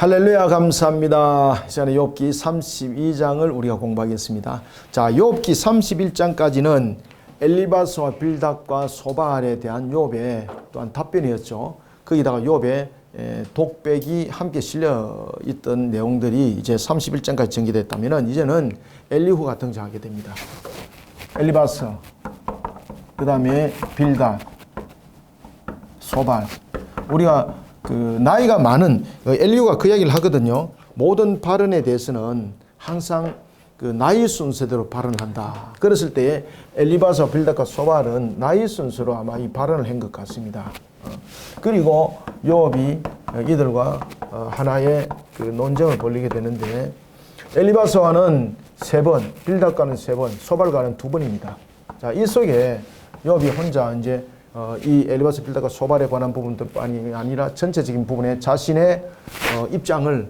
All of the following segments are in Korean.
할렐루야, 감사합니다. 이제는 욥기 32장을 우리가 공부하겠습니다. 자, 욥기 31장까지는 엘리바스와 빌닷과 소발에 대한 욥의 또한 답변이었죠. 거기다가 욥의 독백이 함께 실려 있던 내용들이 이제 31장까지 전개됐다면 이제는 엘리후가 등장하게 됩니다. 엘리바스, 그 다음에 빌닷, 소발. 우리가 나이가 많은 엘리후가 그 이야기를 하거든요. 모든 발언에 대해서는 항상 나이 순서대로 발언을 한다. 그랬을 때에 엘리바스와 빌닷과 소발은 나이 순서로 아마 이 발언을 한 것 같습니다. 그리고 욥이 이들과 하나의 논쟁을 벌이게 되는데 엘리바스와는 3번, 빌닷과는 3번, 소발과는 2번입니다. 자, 이 속에 욥이 혼자 이제 이 엘리바스 빌닷과 소발에 관한 부분들뿐이 아니라 전체적인 부분에 자신의 입장을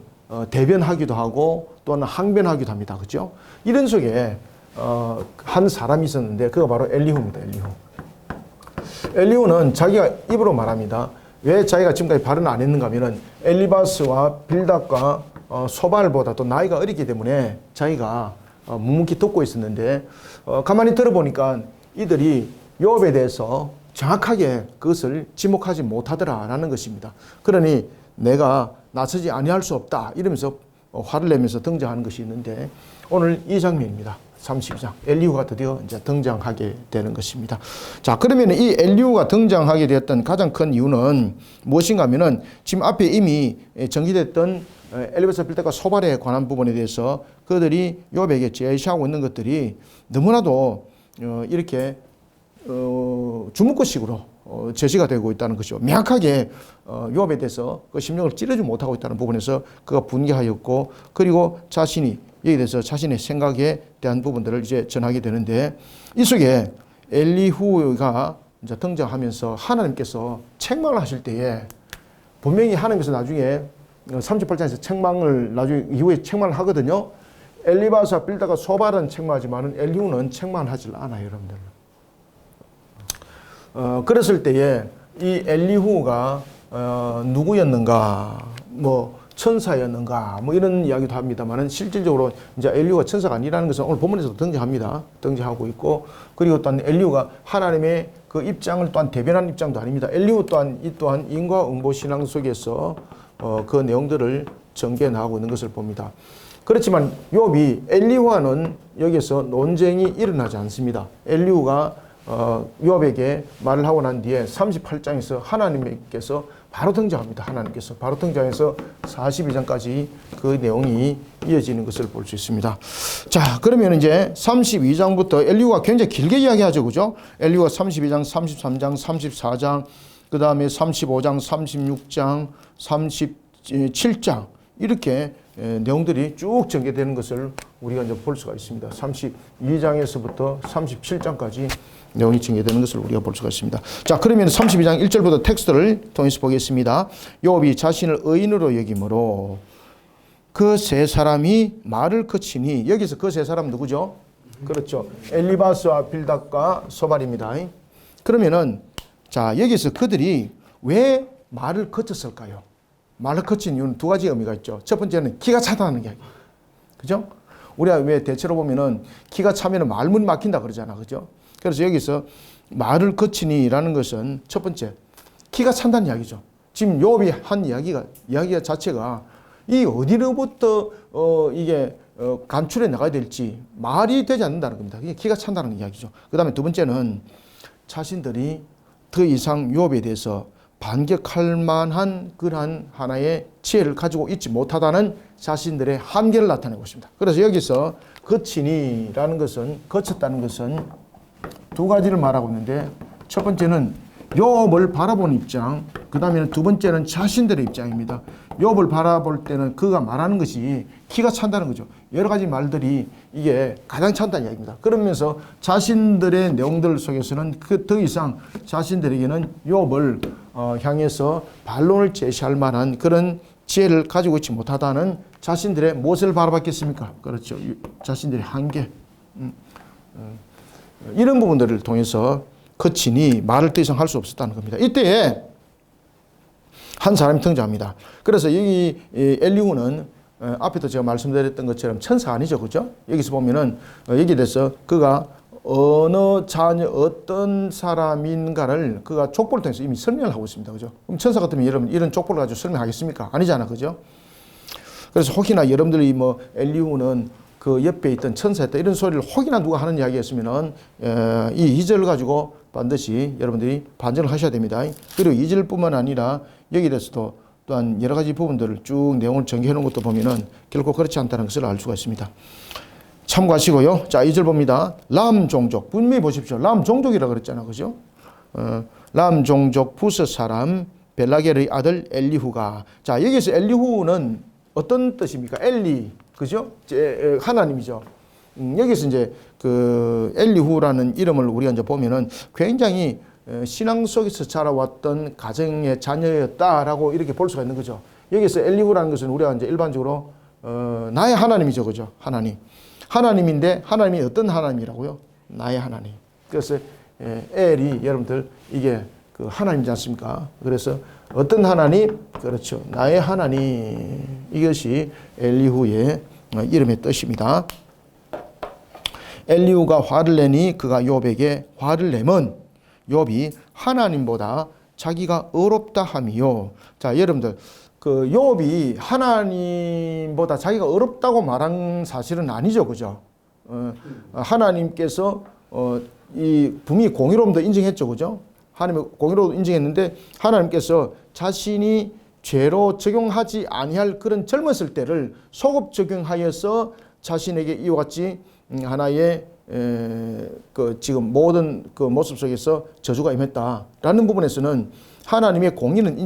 대변하기도 하고 또는 항변하기도 합니다. 그렇죠? 이런 속에 한 사람이 있었는데 그가 바로 엘리후입니다. 엘리후는 자기가 입으로 말합니다. 왜 자기가 지금까지 발언을 안 했는가 하면은 엘리바스와 빌닷과 소발보다 또 나이가 어리기 때문에 자기가 묵묵히 듣고 있었는데 가만히 들어보니까 이들이 욥에 대해서 정확하게 그것을 지목하지 못하더라라는 것입니다. 그러니 내가 나서지 아니할 수 없다 이러면서 화를 내면서 등장하는 것이 있는데 오늘 이 장면입니다. 32장 엘리후가 드디어 이제 등장하게 되는 것입니다. 자, 그러면 이 엘리후가 등장하게 되었던 가장 큰 이유는 무엇인가 하면은 지금 앞에 이미 전개됐던 엘리바스 빌닷과 소발에 관한 부분에 대해서 그들이 욥에게 제시하고 있는 것들이 너무나도 이렇게 주먹구식으로 제시가 되고 있다는 것이죠. 명확하게 욥에 대해서 그 심령을 찌르지 못하고 있다는 부분에서 그가 분개하였고 그리고 자신이 여기에 대해서 자신의 생각에 대한 부분들을 이제 전하게 되는데 이 속에 엘리후가 이제 등장하면서 하나님께서 책망을 하실 때에 분명히 하나님께서 나중에 38장에서 책망을 나중에 이후에 책망을 하거든요. 엘리바스와 빌닷과 소발은 책망하지만 엘리후는 책망을 하지 않아요, 여러분들. 그랬을 때에 이 엘리후가 누구였는가, 뭐 천사였는가, 뭐 이런 이야기도 합니다만은 실질적으로 이제 엘리후가 천사가 아니라는 것은 오늘 본문에서도 등장하고 있고 그리고 또한 엘리후가 하나님의 그 입장을 또한 대변하는 입장도 아닙니다. 엘리후 또한 이 또한 인과응보 신앙 속에서 그 내용들을 전개해 나가고 있는 것을 봅니다. 그렇지만 욥이 엘리후와는 여기서 논쟁이 일어나지 않습니다. 엘리후가 욥에게 말을 하고 난 뒤에 38장에서 하나님께서 바로 등장합니다. 하나님께서 바로 등장해서 42장까지 그 내용이 이어지는 것을 볼 수 있습니다. 자, 그러면 이제 32장부터 엘리후가 굉장히 길게 이야기하죠. 그죠? 엘리후가 32장, 33장, 34장, 그 다음에 35장, 36장, 37장 이렇게 내용들이 쭉 전개되는 것을 우리가 이제 볼 수가 있습니다. 32장에서부터 37장까지 내용이 전개되는 것을 우리가 볼 수가 있습니다. 자, 그러면 32장 1절부터 텍스트를 통해서 보겠습니다. 욥이 자신을 의인으로 여김으로 그 세 사람이 말을 그치니 여기서 그 세 사람 누구죠? 그렇죠. 엘리바스와 빌닷과 소발입니다. 그러면은 자, 여기서 그들이 왜 말을 그쳤을까요? 말을 그친 이유는 2가지 의미가 있죠. 첫 번째는 기가 차다는 이야기. 그죠? 우리가 왜 대체로 보면은 기가 차면은 말문이 막힌다 그러잖아. 그죠? 그래서 여기서 말을 거치니라는 것은 첫 번째 기가 찬다는 이야기죠. 지금 욥이 한 이야기가 자체가 이 어디로부터 이게 간출해 나가야 될지 말이 되지 않는다는 겁니다. 그게 기가 찬다는 이야기죠. 그 다음에 2번째는 자신들이 더 이상 욥에 대해서 반격할 만한 그러한 하나의 지혜를 가지고 있지 못하다는 자신들의 한계를 나타내고 있습니다. 그래서 여기서 거치니라는 것은 거쳤다는 것은 2가지를 말하고 있는데 첫 번째는 욥을 바라보는 입장, 그 다음에는 2번째는 자신들의 입장입니다. 욥을 바라볼 때는 그가 말하는 것이 기가 찬다는 거죠. 여러 가지 말들이 이게 가장 찬다는 이야기입니다. 그러면서 자신들의 내용들 속에서는 더 이상 자신들에게는 욥을 향해서 반론을 제시할 만한 그런 지혜를 가지고 있지 못하다는 자신들의 무엇을 바라봤겠습니까? 그렇죠. 자신들의 한계. 이런 부분들을 통해서 거치니 말을 더 이상 할 수 없었다는 겁니다. 이때에 한 사람이 등장합니다. 그래서 여기 엘리후는 앞에도 제가 말씀드렸던 것처럼 천사 아니죠, 그죠? 여기서 보면은 여기에 대해서 그가 어느 자녀 어떤 사람인가를 그가 족보를 통해서 이미 설명을 하고 있습니다, 그죠? 그럼 천사 같으면 여러분 이런 족보를 가지고 설명하겠습니까? 아니잖아, 그죠? 그래서 혹이나 여러분들이 뭐 엘리후는 그 옆에 있던 천사였다 이런 소리를 혹이나 누가 하는 이야기였으면은 이 2절을 가지고 반드시 여러분들이 반전을 하셔야 됩니다. 그리고 2절뿐만 아니라 여기에 대해서도 또한 여러 가지 부분들을 쭉 내용을 정리해 놓은 것도 보면은 결코 그렇지 않다는 것을 알 수가 있습니다. 참고하시고요. 자, 2절 봅니다. 람 종족. 분명히 보십시오. 람 종족이라 그랬잖아, 그죠? 람 종족 부스 사람 벨라겔의 아들 엘리후가. 자, 여기서 엘리후는 어떤 뜻입니까? 엘리, 그죠? 하나님이죠. 여기서 이제 그 엘리후라는 이름을 우리가 이제 보면은 굉장히 신앙 속에서 자라왔던 가정의 자녀였다라고 이렇게 볼 수가 있는 거죠. 여기서 엘리후라는 것은 우리가 이제 일반적으로 나의 하나님이죠, 그죠? 하나님인데 하나님이 어떤 하나님이라고요? 나의 하나님. 그래서 엘이 여러분들 이게 그 하나님이지 않습니까? 그래서 어떤 하나님? 그렇죠. 나의 하나님. 이것이 엘리후의 이름의 뜻입니다. 엘리후가 화를 내니 그가 욥에게 화를 내면 욥이 하나님보다 자기가 어렵다 함이요. 자, 여러분들 그 욥이 하나님보다 자기가 어렵다고 말한 사실은 아니죠, 그죠? 하나님께서 이 분명히 공의로움도 인정했죠, 그죠? 하나님의 공의로 인정했는데 하나님께서 자신이 죄로 적용하지 아니할 그런 젊었을 때를 소급 적용하여서 자신에게 이와 같이 하나의 그 지금 모든 그 모습 속에서 저주가 임했다라는 부분에서는 하나님의 공의는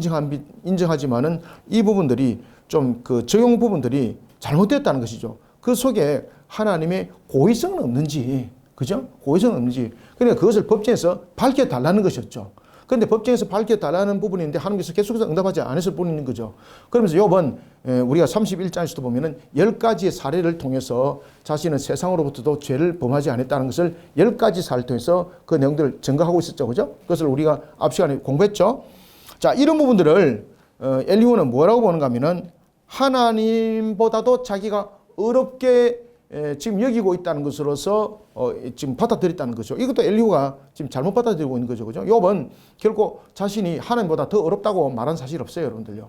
인정하지만은 이 부분들이 좀 그 적용 부분들이 잘못됐다는 것이죠. 그 속에 하나님의 고의성은 없는지, 그죠? 고의성은 없는지. 그러니까 그것을 법정에서 밝혀달라는 것이었죠. 그런데 법정에서 밝혀달라는 부분인데 하나님께서 계속해서 응답하지 않았을 뿐인 거죠. 그러면서 욥은 우리가 31장에서도 보면은 10가지의 사례를 통해서 자신은 세상으로부터도 죄를 범하지 않았다는 것을 10가지 사례를 통해서 그 내용들을 증거하고 있었죠. 그죠? 그것을 우리가 앞 시간에 공부했죠. 자, 이런 부분들을 엘리후는 뭐라고 보는가 하면은 하나님보다도 자기가 어렵게 지금 여기고 있다는 것으로서 지금 받아들였다는 거죠. 이것도 엘리후가 지금 잘못 받아들이고 있는 거죠. 그죠? 욥은 결코 자신이 하나님보다 더 어렵다고 말한 사실 없어요, 여러분들요.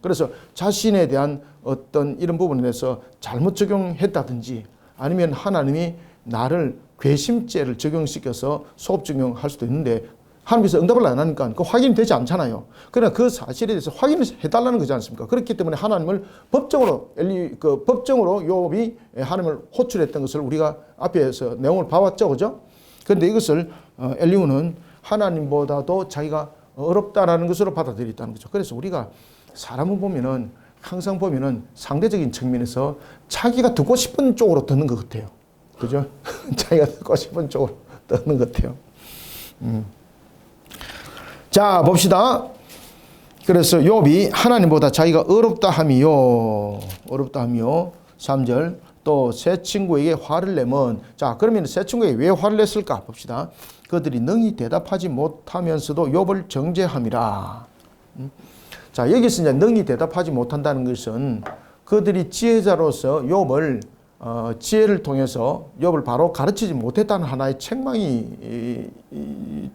그래서 자신에 대한 어떤 이런 부분에 대해서 잘못 적용했다든지 아니면 하나님이 나를 괘씸죄를 적용시켜서 소급 적용할 수도 있는데 하나님께서 응답을 안 하니까 그 확인이 되지 않잖아요. 그러나 그 사실에 대해서 확인을 해달라는 거지 않습니까? 그렇기 때문에 하나님을 법정으로 법정으로 욥이 하나님을 호출했던 것을 우리가 앞에서 내용을 봐왔죠, 그죠? 그런데 이것을 엘리후는 하나님보다도 자기가 어렵다라는 것으로 받아들였다는 거죠. 그래서 우리가 사람을 보면은 항상 보면은 상대적인 측면에서 자기가 듣고 싶은 쪽으로 듣는 것 같아요, 그죠? 자기가 듣고 싶은 쪽으로 듣는 것 같아요. 자, 봅시다. 그래서 욥이 하나님보다 자기가 어렵다 함이요. 3절. 또 새 친구에게 화를 내면, 자, 그러면 새 친구에게 왜 화를 냈을까? 봅시다. 그들이 능히 대답하지 못하면서도 욥을 정죄함이라. 자, 여기서 이제 능히 대답하지 못한다는 것은 그들이 지혜자로서 욥을 지혜를 통해서 욥을 바로 가르치지 못했다는 하나의 책망이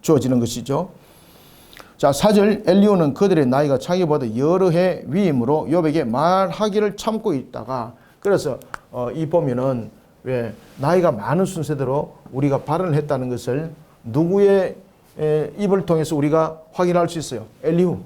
주어지는 것이죠. 자, 4절. 엘리후는 그들의 나이가 자기보다 여러 해 위임으로 욥에게 말하기를 참고 있다가, 그래서 이 보면은 왜 나이가 많은 순서대로 우리가 발언을 했다는 것을 누구의 입을 통해서 우리가 확인할 수 있어요? 엘리후.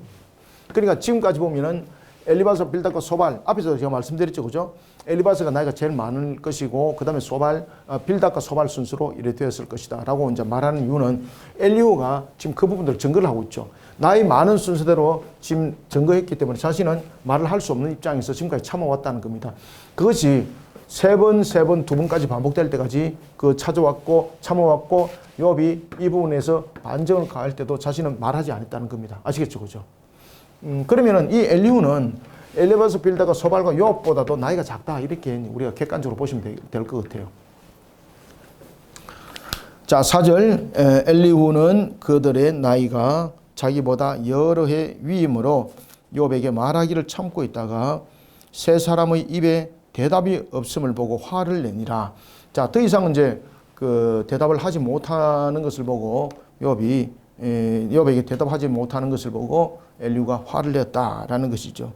그러니까 지금까지 보면은 엘리바스, 빌닷과 소발, 앞에서 제가 말씀드렸죠, 그죠? 엘리바스가 나이가 제일 많을 것이고, 그 다음에 소발, 빌닷과 소발 순서로 이래 되었을 것이다 라고 이제 말하는 이유는 엘리후가 지금 그 부분들을 증거를 하고 있죠. 나이 많은 순서대로 지금 증거했기 때문에 자신은 말을 할 수 없는 입장에서 지금까지 참아왔다는 겁니다. 그것이 세 번, 두 번까지 반복될 때까지 그 찾아왔고, 참아왔고, 욥이 이 부분에서 반정을 가할 때도 자신은 말하지 않았다는 겁니다. 아시겠죠, 그죠? 그러면은 이 엘리후는 엘리바스, 빌다가 소발과 욥보다도 나이가 작다, 이렇게 우리가 객관적으로 보시면 될 것 같아요. 자, 4절. 엘리후는 그들의 나이가 자기보다 여러 해 위임으로 욥에게 말하기를 참고 있다가 세 사람의 입에 대답이 없음을 보고 화를 내니라. 자, 더 이상 이제 그 대답을 하지 못하는 것을 보고 욥에게 대답하지 못하는 것을 보고 엘리후가 화를 냈다라는 것이죠.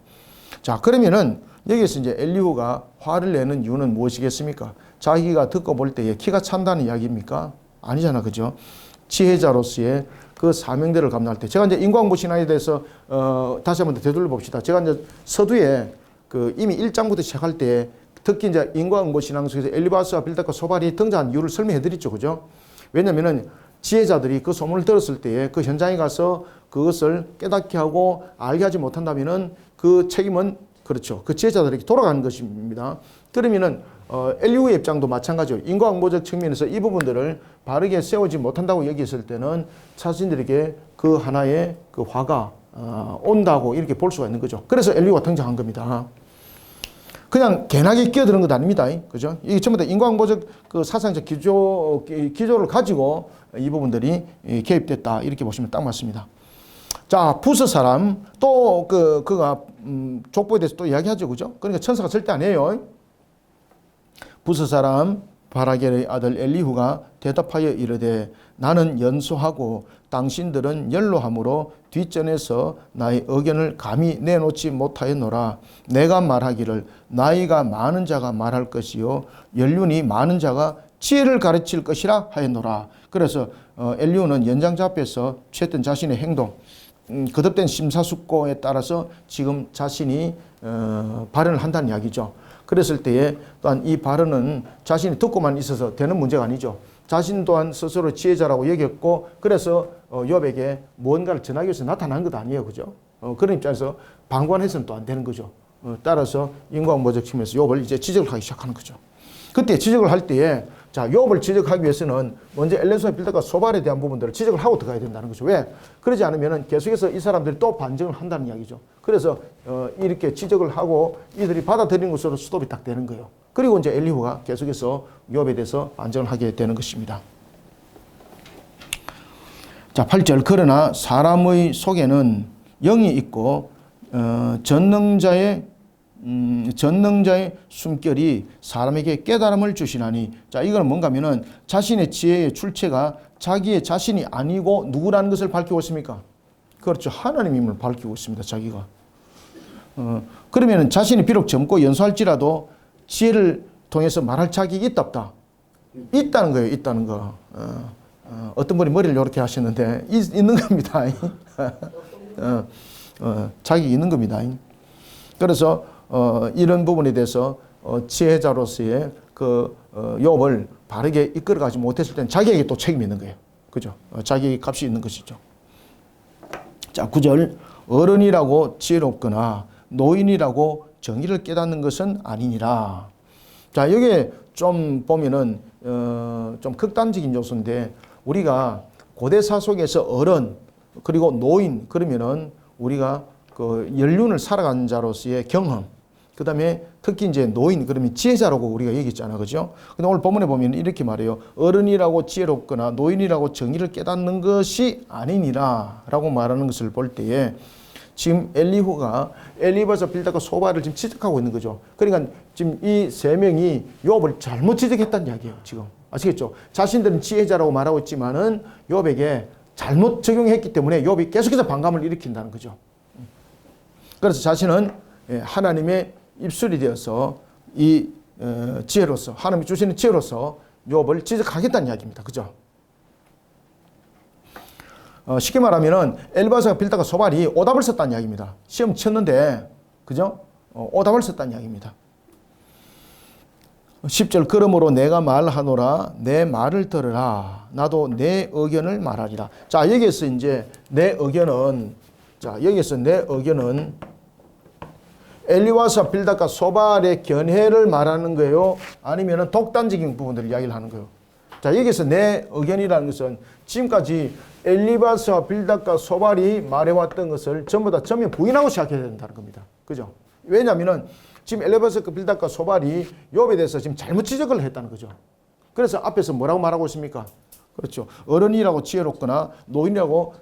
자, 그러면은 여기서 이제 엘리후가 화를 내는 이유는 무엇이겠습니까? 자기가 듣고 볼 때에 키가 찬다는 이야기입니까? 아니잖아, 그죠? 지혜자로서의 그 사명대를 감당할 때, 제가 이제 인과응보 신앙에 대해서 다시 한번 되돌려 봅시다. 제가 이제 서두에 그 이미 1장부터 시작할 때 특히 이제 인과응보 신앙 속에서 엘리바스와 빌닷과 소발이 등장한 이유를 설명해 드렸죠, 그죠? 왜냐면은 지혜자들이 그 소문을 들었을 때에 그 현장에 가서 그것을 깨닫게 하고 알게 하지 못한다면은 그 책임은 그렇죠. 그 지혜자들에게 돌아가는 것입니다. 그러면은 엘리후의 입장도 마찬가지죠. 인과응보적 측면에서 이 부분들을 바르게 세우지 못한다고 여겼을 때는 자신들에게 그 하나의 그 화가 온다고 이렇게 볼 수가 있는 거죠. 그래서 엘리후가 등장한 겁니다. 그냥 개나게 끼어드는 것 아닙니다. 그죠? 이게 전부 다 인과응보적 그 사상적 기조를 가지고 이 부분들이 개입됐다. 이렇게 보시면 딱 맞습니다. 자, 부스 사람 또 그가 족보에 대해서 또 이야기하죠, 그죠? 그러니까 천사가 절대 안 해요. 부스 사람 바라겔의 아들 엘리후가 대답하여 이르되 나는 연소하고 당신들은 연로함으로 뒷전에서 나의 의견을 감히 내놓지 못하였노라. 내가 말하기를 나이가 많은 자가 말할 것이요 연륜이 많은 자가 지혜를 가르칠 것이라 하였노라. 그래서 엘리후는 연장자 앞에서 취했던 자신의 행동, 거듭된 심사숙고에 따라서 지금 자신이 발언을 한다는 이야기죠. 그랬을 때에 또한 이 발언은 자신이 듣고만 있어서 되는 문제가 아니죠. 자신 또한 스스로 지혜자라고 여겼고 그래서 욥에게 무언가를 전하기 위해서 나타난 것 아니에요, 그죠? 그런 입장에서 방관해서는 또 안 되는 거죠. 따라서 인과응보적 측면에서 욥을 이제 지적을 하기 시작하는 거죠. 그때 지적을 할 때에 자, 욥을 지적하기 위해서는 먼저 엘레스와 빌닷과 소발에 대한 부분들을 지적을 하고 들어가야 된다는 거죠. 왜? 그러지 않으면 계속해서 이 사람들이 또 반증을 한다는 이야기죠. 그래서 이렇게 지적을 하고 이들이 받아들이는 것으로 스톱이 딱 되는 거예요. 그리고 이제 엘리후가 계속해서 욥에 대해서 반증을 하게 되는 것입니다. 자, 8절 그러나 사람의 속에는 영이 있고 전능자의 숨결이 사람에게 깨달음을 주시나니. 자, 이거는 뭔가 하면은 자신의 지혜의 출처가 자기의 자신이 아니고 누구라는 것을 밝히고 있습니까? 그렇죠. 하나님임을 밝히고 있습니다. 자기가. 그러면은 자신이 비록 젊고 연소할지라도 지혜를 통해서 말할 자격이 있다 없다? 있다는 거예요. 있다는 거. 어떤 분이 머리를 이렇게 하시는데 있는 겁니다. 자격이 있는 겁니다. 그래서 이런 부분에 대해서 지혜자로서의 그 욥을 바르게 이끌어가지 못했을 때는 자기에게 또 책임이 있는 거예요. 그죠? 자기에게 값이 있는 것이죠. 자, 9절 어른이라고 지혜롭거나 노인이라고 정의를 깨닫는 것은 아니니라. 자, 여기에 좀 보면은 좀 극단적인 요소인데 우리가 고대사 속에서 어른 그리고 노인 그러면은 우리가 그 연륜을 살아간 자로서의 경험, 그 다음에 특히 이제 노인, 그러면 지혜자라고 우리가 얘기했잖아, 그죠? 근데 오늘 본문에 보면 이렇게 말해요. 어른이라고 지혜롭거나 노인이라고 정의를 깨닫는 것이 아니니라 라고 말하는 것을 볼 때에 지금 엘리후가 엘리바스, 빌닷과 소발을 지금 지적하고 있는 거죠. 그러니까 지금 이 세 명이 욥을 잘못 지적했다는 이야기예요, 지금. 아시겠죠? 자신들은 지혜자라고 말하고 있지만은 욥에게 잘못 적용했기 때문에 욥이 계속해서 반감을 일으킨다는 거죠. 그래서 자신은 하나님의 입술이 되어서 이 지혜로서 하나님이 주시는 지혜로서 욥을 지적하겠다는 이야기입니다. 그죠? 쉽게 말하면은 엘바스와 빌닷과 소발이 오답을 썼다는 이야기입니다. 시험 쳤는데 그죠? 오답을 썼다는 이야기입니다. 10절 그러므로 내가 말하노라 내 말을 들으라 나도 내 의견을 말하리라. 자, 여기에서 이제 내 의견은 엘리바스와 빌닷과 소발의 견해를 말하는 거예요? 아니면 독단적인 부분들을 이야기를 하는 거예요? 자, 여기서 내 의견이라는 것은 지금까지 엘리바스와 빌닷과 소발이 말해왔던 것을 전부 다 전면 부인하고 시작해야 된다는 겁니다. 그죠? 왜냐하면 지금 엘리바스와 빌닷과 소발이 욥에 대해서 지금 잘못 지적을 했다는 거죠. 그래서 앞에서 뭐라고 말하고 있습니까? 그렇죠. 어른이라고 지혜롭거나 노인이라고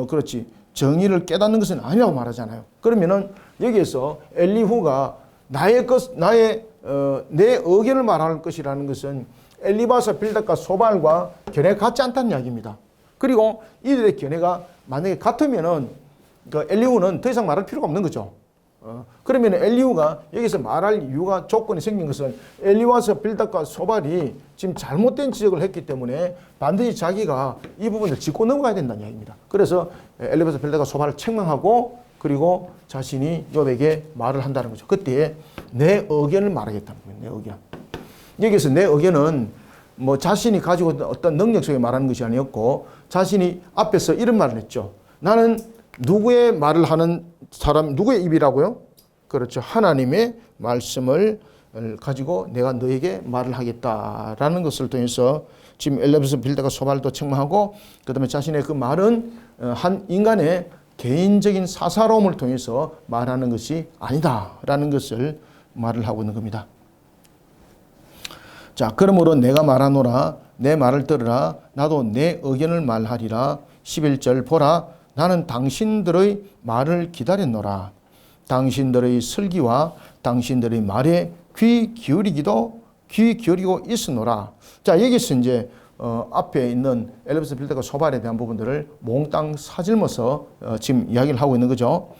그렇지 정의를 깨닫는 것은 아니라고 말하잖아요. 그러면은 여기에서 엘리후가 내 의견을 말하는 것이라는 것은 엘리바사, 빌닷과 소발과 견해가 같지 않다는 이야기입니다. 그리고 이들의 견해가 만약에 같으면은 그 엘리후는 더 이상 말할 필요가 없는 거죠. 그러면 엘리후가 여기서 말할 이유가 조건이 생긴 것은 엘리바사, 빌닷과 소발이 지금 잘못된 지적을 했기 때문에 반드시 자기가 이 부분을 짚고 넘어가야 된다는 이야기입니다. 그래서 엘리바사, 빌닷과 소발을 책망하고 그리고 자신이 욥에게 말을 한다는 거죠. 그때 내 의견을 말하겠다는 거예요. 내 의견. 여기서 내 의견은 뭐 자신이 가지고 있는 어떤 능력 속에 말하는 것이 아니었고 자신이 앞에서 이런 말을 했죠. 나는 누구의 말을 하는 사람, 누구의 입이라고요? 그렇죠. 하나님의 말씀을 가지고 내가 너에게 말을 하겠다라는 것을 통해서 지금 엘리바사, 빌닷과 소발도 책망하고 그다음에 자신의 그 말은 한 인간의 개인적인 사사로움을 통해서 말하는 것이 아니다라는 것을 말을 하고 있는 겁니다. 자, 그러므로 내가 말하노라 내 말을 들으라 나도 내 의견을 말하리라. 11절 보라 나는 당신들의 말을 기다렸노라. 당신들의 설기와 당신들의 말에 귀 기울이고 있으노라. 자, 여기서 이제 앞에 있는 엘리바사, 빌닷과 소발에 대한 부분들을 몽땅 사질러서 지금 이야기를 하고 있는 거죠.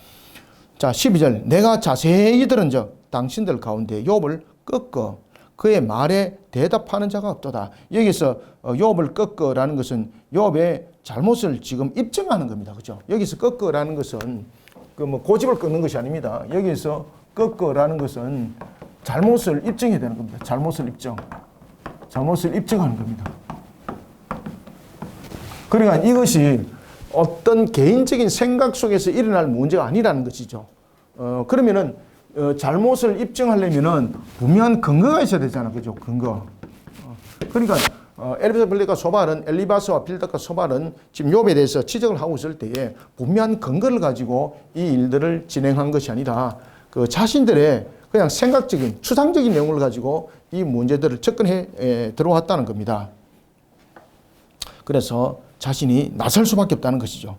자, 12절 내가 자세히 들은즉 당신들 가운데 욥을 꺾어 그의 말에 대답하는 자가 없도다. 여기서 욥을 꺾어라는 것은 욥의 잘못을 지금 입증하는 겁니다. 그죠? 여기서 꺾어라는 것은 그 뭐 고집을 꺾는 것이 아닙니다. 여기서 꺾어라는 것은 잘못을 입증해야 되는 겁니다. 잘못을 입증하는 겁니다. 그러니까 이것이 어떤 개인적인 생각 속에서 일어날 문제가 아니라는 것이죠. 그러면은 잘못을 입증하려면은 분명한 근거가 있어야 되잖아, 그죠? 근거. 그러니까 엘리바사와 빌닷과 소발은 지금 욥에 대해서 지적을 하고 있을 때에 분명한 근거를 가지고 이 일들을 진행한 것이 아니라 그 자신들의 그냥 생각적인 추상적인 내용을 가지고 이 문제들을 접근해 들어왔다는 겁니다. 그래서 자신이 나설 수밖에 없다는 것이죠.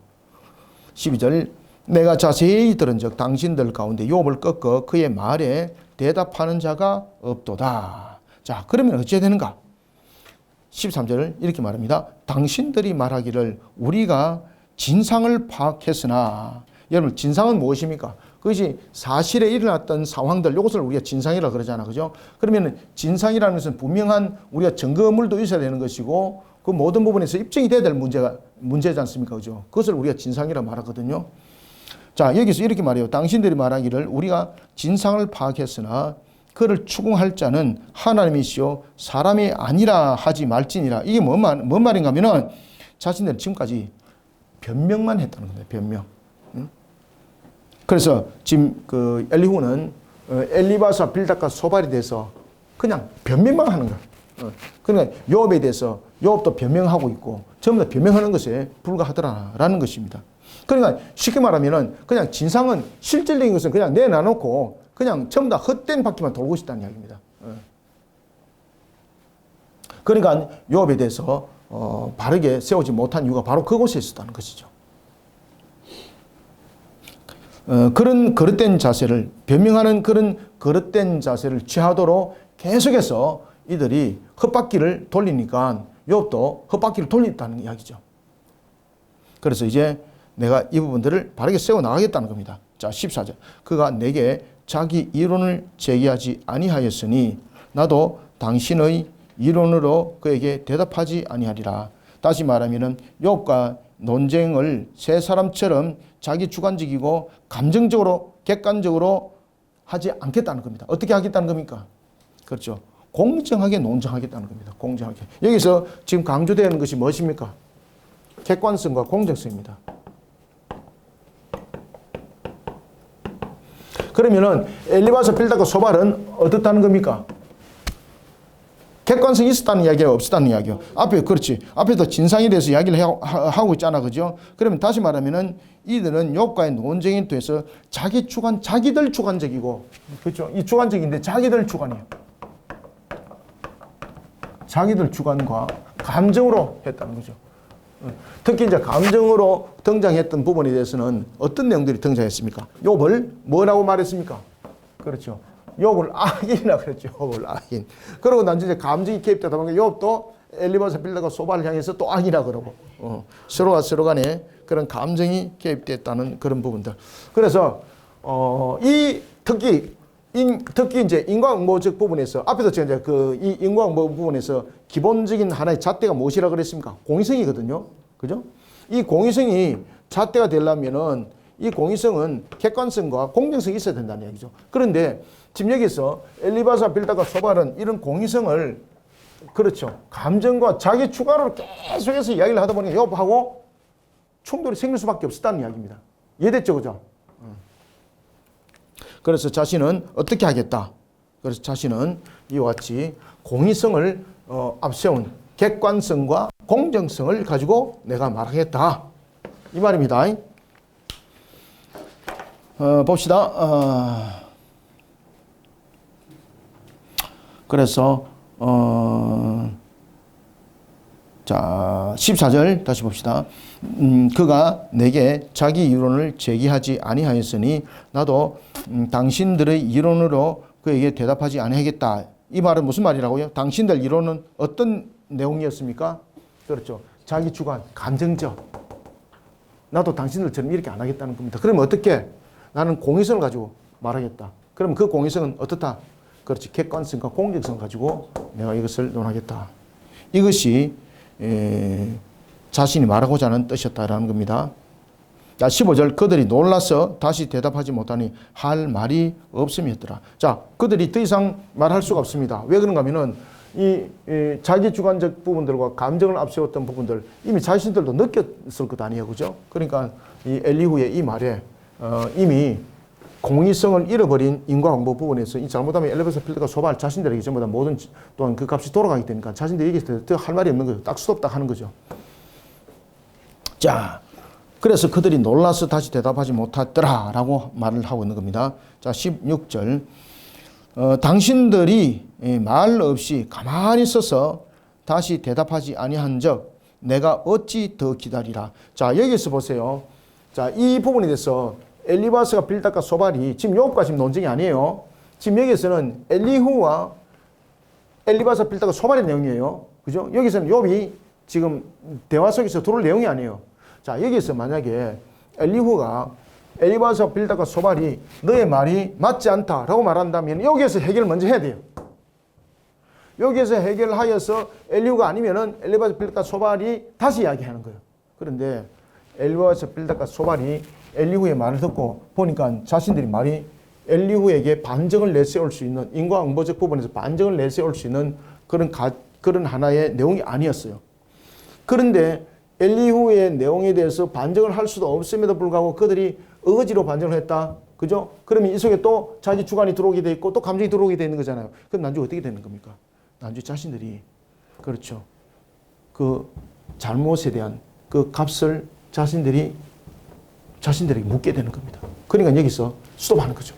12절 내가 자세히 들은즉 당신들 가운데 욥을 꺾어 그의 말에 대답하는 자가 없도다. 자, 그러면 어찌해야 되는가? 13절을 이렇게 말합니다. 당신들이 말하기를 우리가 진상을 파악했으나 여러분 진상은 무엇입니까? 그것이 사실에 일어났던 상황들 이것을 우리가 진상이라고 그러잖아. 그죠? 그러면 진상이라는 것은 분명한 우리가 증거물도 있어야 되는 것이고 그 모든 부분에서 입증이 돼야 될 문제지 않습니까? 그죠? 그것을 우리가 진상이라고 말하거든요. 자, 여기서 이렇게 말해요. 당신들이 말하기를 우리가 진상을 파악했으나 그를 추궁할 자는 하나님이시요 사람이 아니라 하지 말지니라. 이게 뭔 말인가 하면은 자신들은 지금까지 변명만 했다는 겁니다. 변명. 그래서 지금 그 엘리후는 엘리바사, 빌닷과 소발에 대해서 그냥 변명만 하는 거야. 그러니까 욥에 대해서 욥도 변명하고 있고 전부 다 변명하는 것에 불과하더라라는 것입니다. 그러니까 쉽게 말하면은 그냥 진상은 실질적인 것은 그냥 내놔놓고 그냥 전부 다 헛된 바퀴만 돌고 있다는 이야기입니다. 그러니까 욥에 대해서 바르게 세우지 못한 이유가 바로 그곳에 있었다는 것이죠. 그런 그릇된 자세를 변명하는 그런 그릇된 자세를 취하도록 계속해서 이들이 헛바퀴를 돌리니까 욥도 헛바퀴를 돌린다는 이야기죠. 그래서 이제 내가 이 부분들을 바르게 세워 나가겠다는 겁니다. 자, 14절. 그가 내게 자기 이론을 제기하지 아니하였으니 나도 당신의 이론으로 그에게 대답하지 아니하리라. 다시 말하면은 욥과 논쟁을 세 사람처럼 자기 주관적이고 감정적으로 객관적으로 하지 않겠다는 겁니다. 어떻게 하겠다는 겁니까? 그렇죠. 공정하게 논쟁하겠다는 겁니다. 공정하게. 여기서 지금 강조되는 것이 무엇입니까? 객관성과 공정성입니다. 그러면은 엘리바사, 빌닷과 소발은 어떻다는 겁니까? 객관성이 있었다는 이야기가 없었다는 이야기요. 앞에 그렇지. 앞에도 진상에 대해서 이야기를 하고 있잖아, 그죠? 그러면 다시 말하면은 이들은 욥과의 논쟁에 대해서 자기들 주관적이고, 그렇죠? 이 주관적인데 자기들 주관이에요. 자기들 주관과 감정으로 했다는 거죠. 특히 이제 감정으로 등장했던 부분에 대해서는 어떤 내용들이 등장했습니까? 욥을 뭐라고 말했습니까? 그렇죠. 욥을 악인이라 그랬죠. 욥을 악인. 그러고 난 이제 감정이 개입되다 보니까 욥도 엘리바사 빌다가 소바를 향해서 또 악이라 그러고 서로가 서로 간에 그런 감정이 개입됐다는 그런 부분들. 그래서 이 특히 이제 인과응보적 부분에서 앞에서 제가 이제 이 인과응보 부분에서 기본적인 하나의 잣대가 무엇이라 그랬습니까? 공의성이거든요. 그죠? 이 공의성이 잣대가 되려면은 이 공의성은 객관성과 공정성이 있어야 된다는 얘기죠. 그런데 지금 여기서 엘리바사 빌다가 소발은 이런 공의성을 그렇죠. 감정과 자기 추가로 계속해서 이야기를 하다 보니까 욥하고 충돌이 생길 수밖에 없었다는 이야기입니다. 이해됐죠? 그죠? 그래서 자신은 어떻게 하겠다? 그래서 자신은 이와 같이 공의성을 앞세운 객관성과 공정성을 가지고 내가 말하겠다. 이 말입니다. 봅시다. 그래서 자 14절 다시 봅시다. 그가 내게 자기 이론을 제기하지 아니하였으니 나도 당신들의 이론으로 그에게 대답하지 아니하겠다. 이 말은 무슨 말이라고요? 당신들 이론은 어떤 내용이었습니까? 그렇죠. 자기 주관, 감정적. 나도 당신들처럼 이렇게 안 하겠다는 겁니다. 그러면 어떻게? 나는 공의성을 가지고 말하겠다. 그럼 그 공의성은 어떻다? 그렇지. 객관성과 공정성을 가지고 내가 이것을 논하겠다. 이것이 자신이 말하고자 하는 뜻이었다라는 겁니다. 자, 15절 그들이 놀라서 다시 대답하지 못하니 할 말이 없음이었더라. 자, 그들이 더 이상 말할 수가 없습니다. 왜 그런가 하면은 이 자기 주관적 부분들과 감정을 앞세웠던 부분들 이미 자신들도 느꼈을 것 아니에요. 그죠? 그러니까 이 엘리후의 이 말에 이미 공의성을 잃어버린 인과응보 부분에서 이 잘못하면 엘리바사 필드가 소발 자신들에게 전부 다 모든 또한 그 값이 돌아가게 되니까 자신들이 얘기했을 때 할 말이 없는 거죠. 딱 수없다 하는 거죠. 자, 그래서 그들이 놀라서 다시 대답하지 못하더라 라고 말을 하고 있는 겁니다. 자, 16절 당신들이 말 없이 가만히 있어서 다시 대답하지 아니한 적 내가 어찌 더 기다리라. 자, 여기서 보세요. 자, 이 부분에 대해서 엘리바스가 빌닷과 소발이 지금 욥과 지금 논쟁이 아니에요. 지금 여기서는 엘리후와 엘리바스가 빌닷과 소발의 내용이에요. 그죠? 여기서는 욥이 지금 대화 속에서 들어올 내용이 아니에요. 자, 여기서 만약에 엘리후가 엘리바스와 빌닷과 소발이 너의 말이 맞지 않다라고 말한다면 여기에서 해결을 먼저 해야 돼요. 여기에서 해결하여서 엘리후가 아니면은 엘리바스 빌닷과 소발이 다시 이야기하는 거예요. 그런데 엘리바스 빌닷과 소발이 엘리후의 말을 듣고 보니까 자신들이 말이 엘리후에게 반정을 내세울 수 있는 인과응보적 부분에서 반정을 내세울 수 있는 그런 하나의 내용이 아니었어요. 그런데 엘리후의 내용에 대해서 반정을 할 수도 없음에도 불구하고 그들이 어거지로 반정을 했다. 그죠? 그러면 이 속에 또 자기 주관이 들어오게 돼 있고 또 감정이 들어오게 되는 거잖아요. 그럼 나중에 어떻게 되는 겁니까? 나중에 자신들이 그렇죠. 그 잘못에 대한 그 값을 자신들에게 묻게 되는 겁니다. 그러니까 여기서 스톱하는 거죠.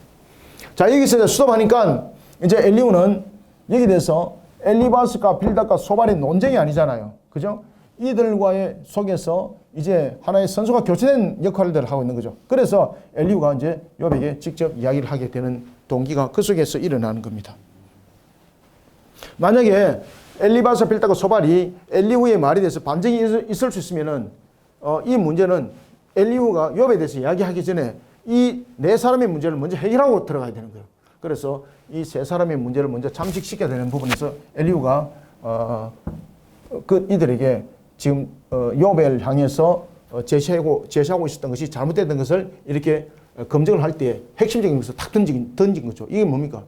자, 여기서 스톱하니까 이제 엘리후는 여기 대해서 엘리바스과 빌닷과 소발의 논쟁이 아니잖아요. 그죠? 이들과의 속에서 이제 하나의 선수가 교체된 역할들을 하고 있는 거죠. 그래서 엘리후가 이제 욥에게 직접 이야기를 하게 되는 동기가 그 속에서 일어나는 겁니다. 만약에 엘리바스와 빌닷과 소발이 엘리후의 말에 대해서 반정이 있을 수 있으면은 이 문제는 엘리후가 욥에 대해서 이야기하기 전에 이 네 사람의 문제를 먼저 해결하고 들어가야 되는 거예요. 그래서 이 세 사람의 문제를 먼저 잠식시켜야 되는 부분에서 엘리후가 이들에게 지금 욥을 향해서 제시하고 있었던 것이 잘못됐던 것을 이렇게 검증을 할 때 핵심적인 것을 탁 던진 거죠. 이게 뭡니까?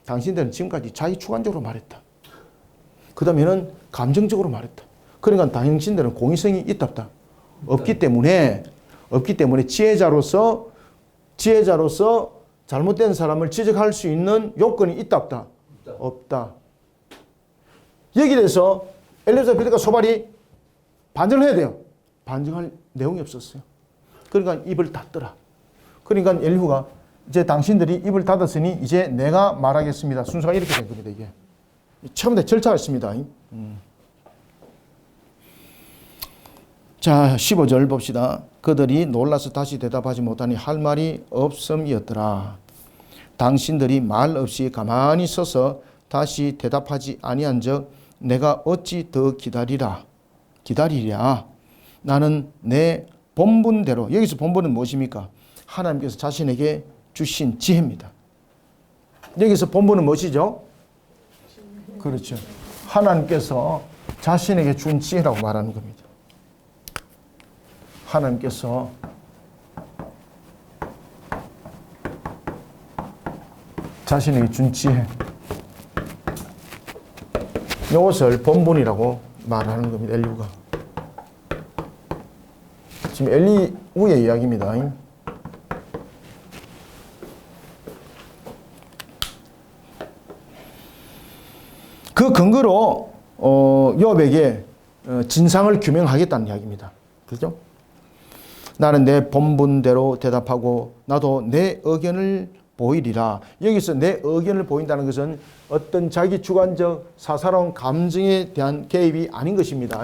당신들은 지금까지 자기 주관적으로 말했다. 그 다음에는 감정적으로 말했다. 그러니까 당신들은 공의성이 있답다. 없기 때문에 지혜자로서 잘못된 사람을 지적할 수 있는 요건이 있답다. 없다. 여기에 대해서 엘리바스와 빌닷과 소발이 반정을 해야 돼요. 반정할 내용이 없었어요. 그러니까 입을 닫더라. 그러니까 엘리후가 이제 당신들이 입을 닫았으니 이제 내가 말하겠습니다. 순서가 이렇게 된 겁니다. 이게 처음부터 절차가 있습니다. 자, 15절 봅시다. 그들이 놀라서 다시 대답하지 못하니 할 말이 없음이었더라. 당신들이 말 없이 가만히 서서 다시 대답하지 아니한즉 내가 어찌 더 기다리랴. 나는 내 본분대로, 여기서 본분은 무엇입니까? 하나님께서 자신에게 주신 지혜입니다. 여기서 본분은 무엇이죠? 그렇죠. 하나님께서 자신에게 준 지혜라고 말하는 겁니다. 하나님께서 자신에게 준 지혜, 이것을 본분이라고 말하는 겁니다. 엘리후가. 지금 엘리후의 이야기입니다. 그 근거로 요압에게 진상을 규명하겠다는 이야기입니다. 그렇죠? 나는 내 본분대로 대답하고 나도 내 의견을 보이리라. 여기서 내 의견을 보인다는 것은 어떤 자기 주관적 사사로운 감정에 대한 개입이 아닌 것입니다.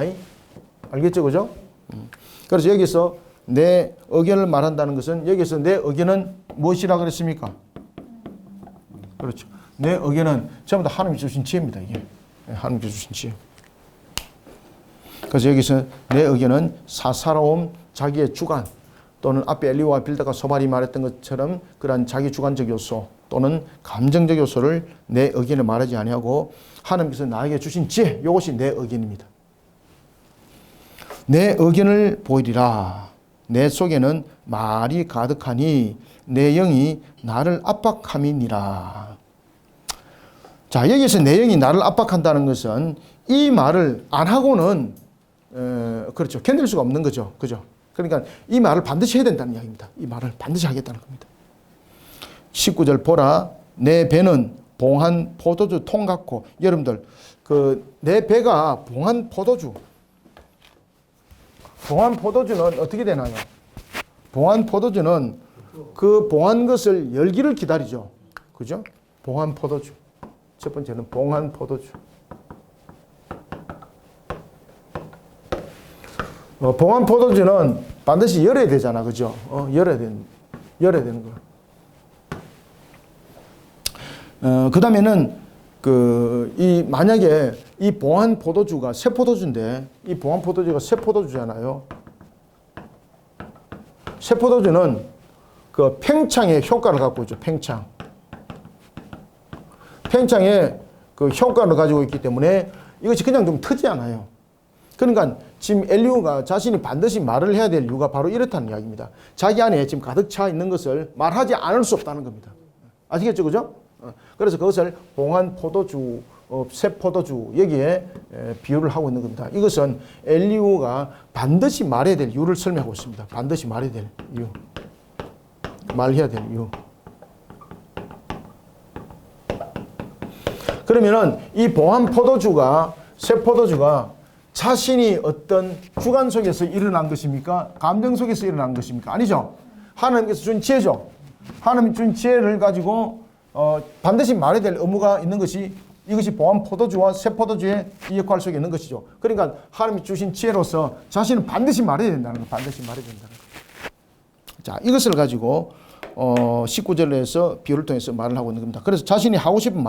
알겠죠? 그죠? 그래서 여기서 내 의견을 말한다는 것은 여기서 내 의견은 무엇이라 그랬습니까? 그렇죠. 내 의견은 전부 다 하나님이 주신 지혜입니다. 이게 하나님이 주신 지혜. 그래서 여기서 내 의견은 사사로움, 자기의 주관 또는 앞에 엘리후와 빌다가 소발이 말했던 것처럼 그러한 자기 주관적 요소 또는 감정적 요소를 내 의견을 말하지 아니하고 하나님께서 나에게 주신 지혜, 이것이 내 의견입니다. 내 의견을 보이리라. 내 속에는 말이 가득하니 내 영이 나를 압박함이니라. 자, 여기서 내 영이 나를 압박한다는 것은 이 말을 안 하고는 그렇죠. 견딜 수가 없는 거죠. 그죠? 그러니까 이 말을 반드시 해야 된다는 이야기입니다. 이 말을 반드시 하겠다는 겁니다. 19절 보라 내 배는 봉한 포도주 통 같고, 여러분들 내 배가 봉한 포도주. 봉한 포도주는 어떻게 되나요? 봉한 포도주는 그 봉한 것을 열기를 기다리죠. 그죠? 봉한 포도주. 첫 번째는 봉한 포도주. 봉한 포도주는 반드시 열어야 되잖아. 그죠? 열어야 되는 거. 그 다음에는 만약에 이 봉한 포도주가 새 포도주인데, 이 봉한 포도주가 새 포도주잖아요. 새 포도주는 그 팽창의 효과를 갖고 있죠. 팽창의 그 효과를 가지고 있기 때문에 이것이 그냥 좀 트지 않아요. 그러니까 지금 엘리후가 자신이 반드시 말을 해야 될 이유가 바로 이렇다는 이야기입니다. 자기 안에 지금 가득 차 있는 것을 말하지 않을 수 없다는 겁니다. 아시겠죠? 그죠? 그래서 그것을 봉한 포도주, 새 포도주, 여기에 비유를 하고 있는 겁니다. 이것은 엘리후가 반드시 말해야 될 이유를 설명하고 있습니다. 반드시 말해야 될 이유. 말해야 될 이유. 그러면은 이 봉한 포도주가, 새 포도주가 자신이 어떤 주관 속에서 일어난 것입니까? 감정 속에서 일어난 것입니까? 아니죠. 하나님께서 준 지혜죠. 하나님 준 지혜를 가지고 반드시 말해야 될 의무가 있는 것이, 이것이 봉한 포도주와 새 포도주의 이 역할 속에 있는 것이죠. 그러니까 하나님이 주신 지혜로서 자신은 반드시 말해야 된다는 거, 반드시 말해야 된다는 거. 자, 이것을 가지고 19절에서 비유를 통해서 말을 하고 있는 겁니다. 그래서 자신이 하고 싶은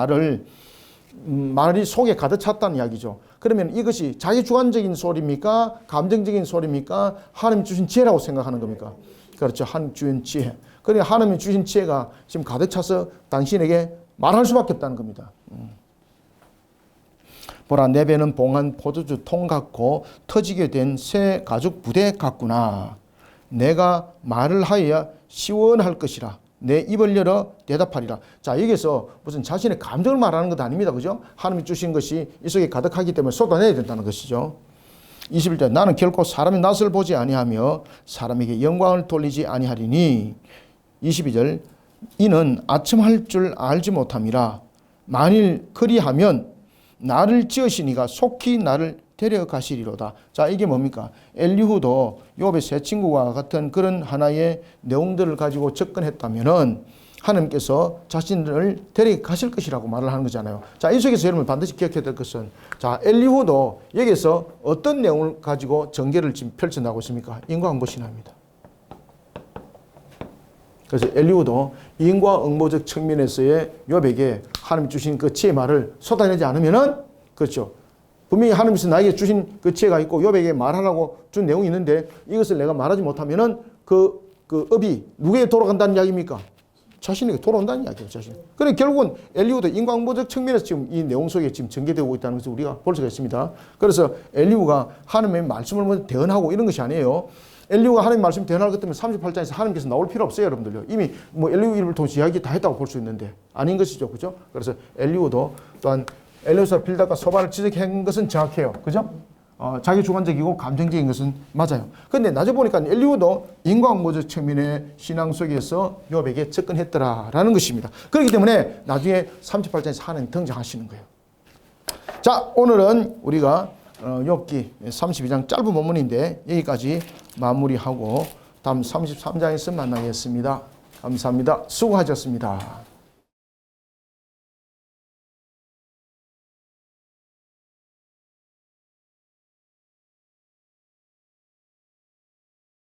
말이 속에 가득 찼다는 이야기죠. 그러면 이것이 자기 주관적인 소리입니까? 감정적인 소리입니까? 하나님 주신 지혜라고 생각하는 겁니까? 그렇죠. 하나님 주신 지혜. 그러니까 하나님이 주신 지혜가 지금 가득 차서 당신에게 말할 수밖에 없다는 겁니다. 보라 내 배는 봉한 포도주 통 같고 터지게 된 새 가죽 부대 같구나. 내가 말을 하여야 시원할 것이라. 내 입을 열어 대답하리라. 자, 여기서 무슨 자신의 감정을 말하는 것 아닙니다. 그죠? 하나님이 주신 것이 이 속에 가득하기 때문에 쏟아내야 된다는 것이죠. 21절 나는 결코 사람의 낯을 보지 아니하며 사람에게 영광을 돌리지 아니하리니. 22절 이는 아첨할 줄 알지 못함이라. 만일 그리하면 나를 지으신 이가 속히 나를 데려가시리로다. 자, 이게 뭡니까? 엘리후도 욥의 세 친구와 같은 그런 하나의 내용들을 가지고 접근했다면은 하나님께서 자신을 데려가실 것이라고 말을 하는 거잖아요. 자, 이 속에서 여러분 반드시 기억해야 될 것은, 자, 엘리후도 여기서 어떤 내용을 가지고 전개를 지금 펼쳐나가고 있습니까? 인과응보 신화입니다. 그래서 엘리후도 인과응보적 측면에서의 욥에게 하나님 주신 그 지혜 말을 쏟아내지 않으면은, 그렇죠, 분명히 하나님께서 나에게 주신 그 지혜가 있고 욥에게 말하라고 준 내용이 있는데 이것을 내가 말하지 못하면은 그 업이 누구에게 돌아간다는 이야기입니까? 자신에게 돌아온다는 이야기예요. 자신. 그래 결국은 엘리후도 인과응보적 측면에서 지금 이 내용 속에 지금 전개되고 있다는 것을 우리가 볼 수가 있습니다. 그래서 엘리후가 하나님의 말씀을 먼저 대언하고 이런 것이 아니에요. 엘리후가 하나님 말씀 대언할 것 때문에 38장에서 하나님께서 나올 필요 없어요, 여러분들요. 이미 뭐 엘리후 이름을 통해서 이야기 다 했다고 볼 수 있는데 아닌 것이죠, 그죠? 그래서 엘리후도 또한 엘리후서 빌닷과 소바를 지적한 것은 정확해요, 그죠? 자기 주관적이고 감정적인 것은 맞아요. 그런데 나중에 보니까 엘리후도 인과응보적 측면의 신앙 속에서 욥에게 접근했더라라는 것입니다. 그렇기 때문에 나중에 38장에서 하나님 등장하시는 거예요. 자, 오늘은 우리가 욥기 32장 짧은 본문인데 여기까지 마무리하고 다음 33장에서 만나겠습니다. 감사합니다. 수고하셨습니다.